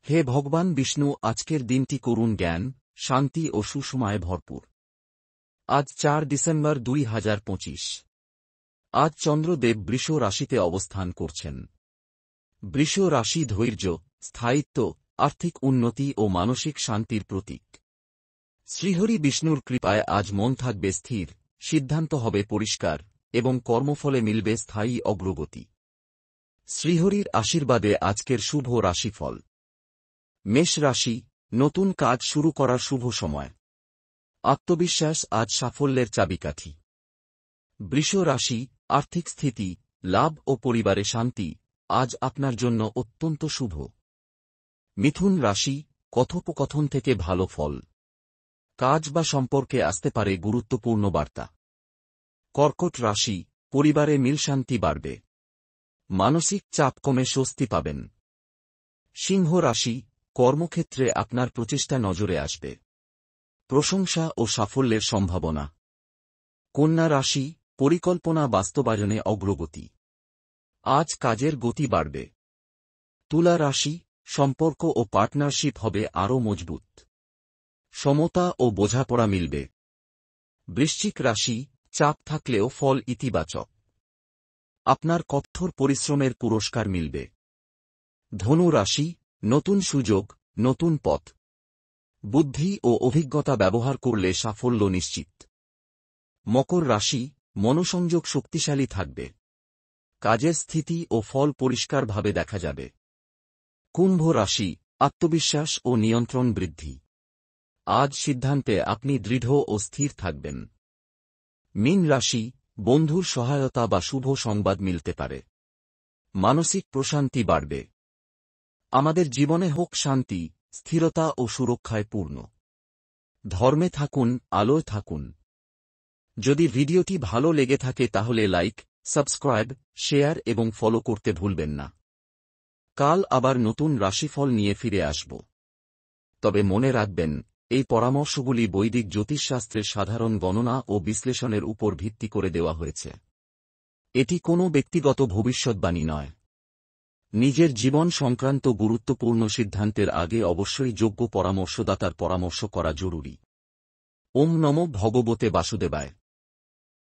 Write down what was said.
হে ভগবান বিষ্ণু, আজকের দিনটি করুণ জ্ঞান, শান্তি ও সুষমায় ভরপুর। আজ 4 ডিসেম্বর 2025। আজ চন্দ্রদেব বৃষ রাশিতে অবস্থান করছেন। বৃষ রাশি ধৈর্য, স্থায়িত্ব, আর্থিক উন্নতি ও মানসিক শান্তির প্রতীক। শ্রীহরি বিষ্ণুর কৃপায় আজ মন থাকবে স্থির, সিদ্ধান্ত হবে পরিষ্কার এবং কর্মফলে মিলবে স্থায়ী অগ্রগতি। শ্রীহরির আশীর্বাদে আজকের শুভ রাশিফল। মেষ রাশি, নতুন কাজ শুরু করার শুভ সময়। আত্মবিশ্বাস আজ সাফল্যের চাবিকাঠি। বৃষ রাশি, আর্থিক স্থিতি, লাভ ও পরিবারে শান্তি আজ আপনার জন্য অত্যন্ত শুভ। মিথুন রাশি, কথোপকথন থেকে ভালো ফল। কাজ বা সম্পর্কে আসতে পারে গুরুত্বপূর্ণ বার্তা। কর্কট রাশি, পরিবারে মিল শান্তি বাড়বে। মানসিক চাপ কমে স্বস্তি পাবেন। সিংহ রাশি, কর্মক্ষেত্রে আপনার প্রচেষ্টা নজরে আসবে। প্রশংসা ও সাফল্যের সম্ভাবনা। কন্যা রাশি, পরিকল্পনা বাস্তবায়নে অগ্রগতি। আজ কাজের গতি বাড়বে। তুলা রাশি, সম্পর্ক ও পার্টনারশিপ হবে আরও মজবুত। সমতা ও বোঝাপড়া মিলবে। বৃশ্চিক রাশি, চাপ থাকলেও ফল ইতিবাচক। আপনার কঠোর পরিশ্রমের পুরস্কার মিলবে। ধনু রাশি, নতুন সুযোগ, নতুন পথ। বুদ্ধি ও অভিজ্ঞতা ব্যবহার করলে সাফল্য নিশ্চিত। মকর রাশি, মনোসংযোগ শক্তিশালী থাকবে। কাজের স্থিতি ও ফল পরিষ্কারভাবে দেখা যাবে। কুম্ভ রাশি, আত্মবিশ্বাস ও নিয়ন্ত্রণ বৃদ্ধি। আজ সিদ্ধান্তে আপনি দৃঢ় ও স্থির থাকবেন। মীন রাশি, বন্ধুর সহায়তা বা শুভ সংবাদ মিলতে পারে। মানসিক প্রশান্তি বাড়বে। আমাদের জীবনে হোক শান্তি, স্থিরতা ও সুরক্ষায় পূর্ণ। ধর্মে থাকুন, আলোয় থাকুন। যদি ভিডিওটি ভালো লেগে থাকে তাহলে লাইক, সাবস্ক্রাইব, শেয়ার এবং ফলো করতে ভুলবেন না। কাল আবার নতুন রাশিফল নিয়ে ফিরে আসব। তবে মনে রাখবেন, এই পরামর্শগুলি বৈদিক জ্যোতিষশাস্ত্রের সাধারণ গণনা ও বিশ্লেষণের উপর ভিত্তি করে দেওয়া হয়েছে। এটি কোনো ব্যক্তিগত ভবিষ্যদ্বাণী নয়। নিজের জীবন সংক্রান্ত গুরুত্বপূর্ণ সিদ্ধান্তের আগে অবশ্যই যোগ্য পরামর্শদাতার পরামর্শ করা জরুরি। ওম নমো ভগবতে বাসুদেবায়।